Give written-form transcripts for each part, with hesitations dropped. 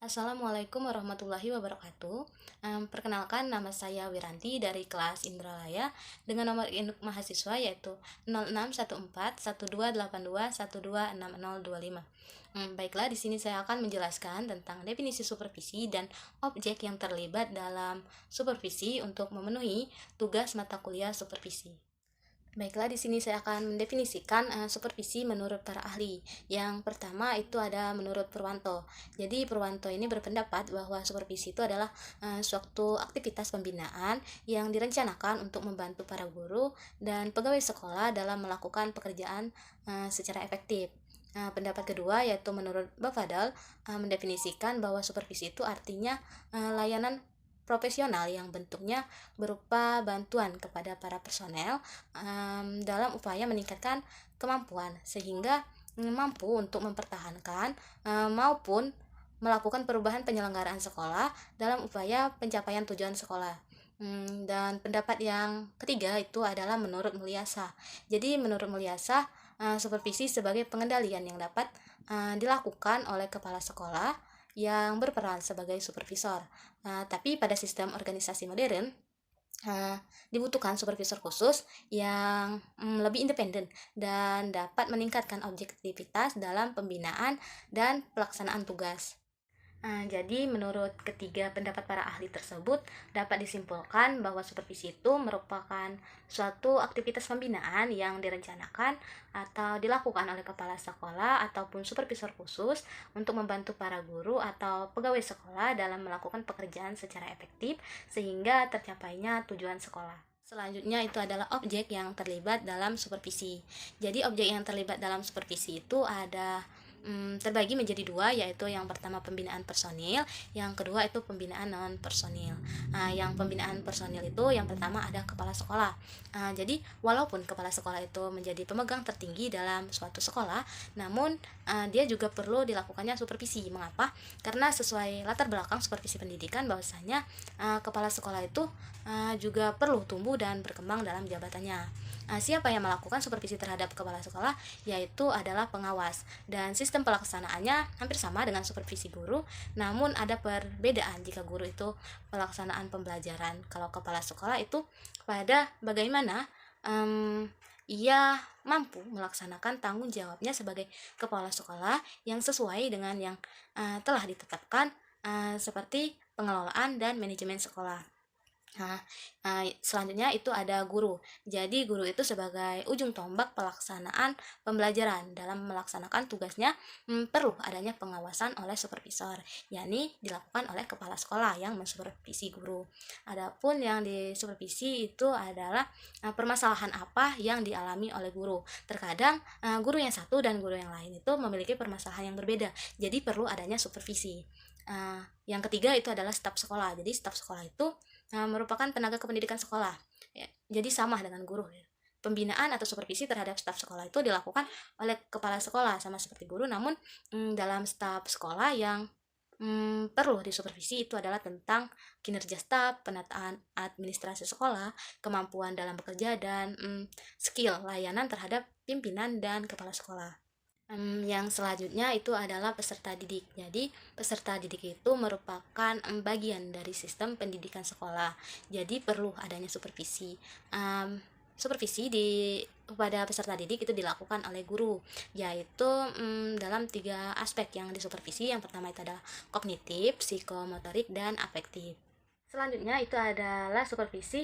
Assalamualaikum warahmatullahi wabarakatuh. Perkenalkan, nama saya Wiranti dari kelas Indralaya dengan nomor induk mahasiswa yaitu 06141282126025. Baiklah, di sini saya akan menjelaskan tentang definisi supervisi dan objek yang terlibat dalam supervisi untuk memenuhi tugas mata kuliah supervisi. Baiklah, di sini saya akan mendefinisikan supervisi menurut para ahli. Yang pertama itu ada menurut Purwanto. Jadi Purwanto ini berpendapat bahwa supervisi itu adalah suatu aktivitas pembinaan yang direncanakan untuk membantu para guru dan pegawai sekolah dalam melakukan pekerjaan secara efektif. Pendapat kedua yaitu menurut Bafadal mendefinisikan bahwa supervisi itu artinya layanan profesional yang bentuknya berupa bantuan kepada para personel dalam upaya meningkatkan kemampuan sehingga mampu untuk mempertahankan maupun melakukan perubahan penyelenggaraan sekolah dalam upaya pencapaian tujuan sekolah. Dan pendapat yang ketiga itu adalah menurut Mulyasa. Jadi menurut Mulyasa, supervisi sebagai pengendalian yang dapat dilakukan oleh kepala sekolah yang berperan sebagai supervisor. Tapi pada sistem organisasi modern, dibutuhkan supervisor khusus yang lebih independen dan dapat meningkatkan objektivitas dalam pembinaan dan pelaksanaan tugas. Jadi menurut ketiga pendapat para ahli tersebut dapat disimpulkan bahwa supervisi itu merupakan suatu aktivitas pembinaan yang direncanakan atau dilakukan oleh kepala sekolah ataupun supervisor khusus untuk membantu para guru atau pegawai sekolah dalam melakukan pekerjaan secara efektif sehingga tercapainya tujuan sekolah. Selanjutnya itu adalah objek yang terlibat dalam supervisi. Jadi objek yang terlibat dalam supervisi itu ada terbagi menjadi dua, yaitu yang pertama pembinaan personil, yang kedua itu pembinaan non personil. Yang pembinaan personil itu yang pertama ada kepala sekolah. Jadi walaupun kepala sekolah itu menjadi pemegang tertinggi dalam suatu sekolah, namun dia juga perlu dilakukannya supervisi. Mengapa? Karena sesuai latar belakang supervisi pendidikan bahwasanya kepala sekolah itu juga perlu tumbuh dan berkembang dalam jabatannya. Siapa yang melakukan supervisi terhadap kepala sekolah? Yaitu adalah pengawas. Dan sistem pelaksanaannya hampir sama dengan supervisi guru, namun ada perbedaan jika guru itu pelaksanaan pembelajaran. Kalau kepala sekolah itu pada bagaimana ia mampu melaksanakan tanggung jawabnya sebagai kepala sekolah yang sesuai dengan yang telah ditetapkan, seperti pengelolaan dan manajemen sekolah. Nah, selanjutnya itu ada guru. Jadi guru itu sebagai ujung tombak pelaksanaan pembelajaran. Dalam melaksanakan tugasnya perlu adanya pengawasan oleh supervisor, yakni dilakukan oleh kepala sekolah yang mensupervisi guru. Adapun yang disupervisi itu adalah permasalahan apa yang dialami oleh guru. Terkadang guru yang satu dan guru yang lain itu memiliki permasalahan yang berbeda. Jadi perlu adanya supervisi. Yang ketiga itu adalah staf sekolah. Jadi staf sekolah itu merupakan tenaga kependidikan sekolah. Ya, jadi sama dengan guru. Pembinaan atau supervisi terhadap staf sekolah itu dilakukan oleh kepala sekolah sama seperti guru, namun dalam staf sekolah yang perlu disupervisi itu adalah tentang kinerja staf, penataan administrasi sekolah, kemampuan dalam bekerja, dan skill layanan terhadap pimpinan dan kepala sekolah. Yang selanjutnya itu adalah peserta didik. Jadi, peserta didik itu merupakan bagian dari sistem pendidikan sekolah. Jadi, perlu adanya supervisi. Supervisi kepada peserta didik itu dilakukan oleh guru, yaitu dalam tiga aspek yang disupervisi. Yang pertama itu adalah kognitif, psikomotorik, dan afektif. Selanjutnya itu adalah supervisi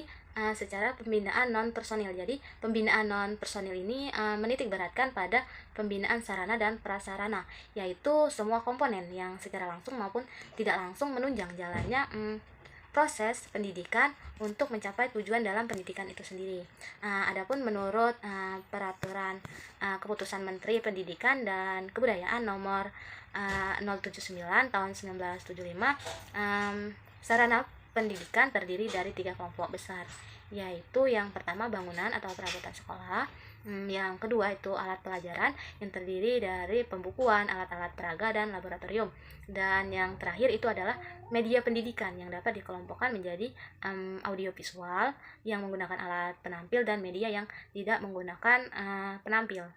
secara pembinaan non personil. Jadi pembinaan non personil ini menitik beratkan pada pembinaan sarana dan prasarana, yaitu semua komponen yang secara langsung maupun tidak langsung menunjang jalannya proses pendidikan untuk mencapai tujuan dalam pendidikan itu sendiri. Adapun menurut peraturan keputusan Menteri Pendidikan dan Kebudayaan nomor 079 tahun 1975, sarana pendidikan terdiri dari tiga kelompok besar, yaitu yang pertama bangunan atau perabotan sekolah, yang kedua itu alat pelajaran yang terdiri dari pembukuan, alat-alat peraga, dan laboratorium, dan yang terakhir itu adalah media pendidikan yang dapat dikelompokkan menjadi audiovisual yang menggunakan alat penampil dan media yang tidak menggunakan penampil.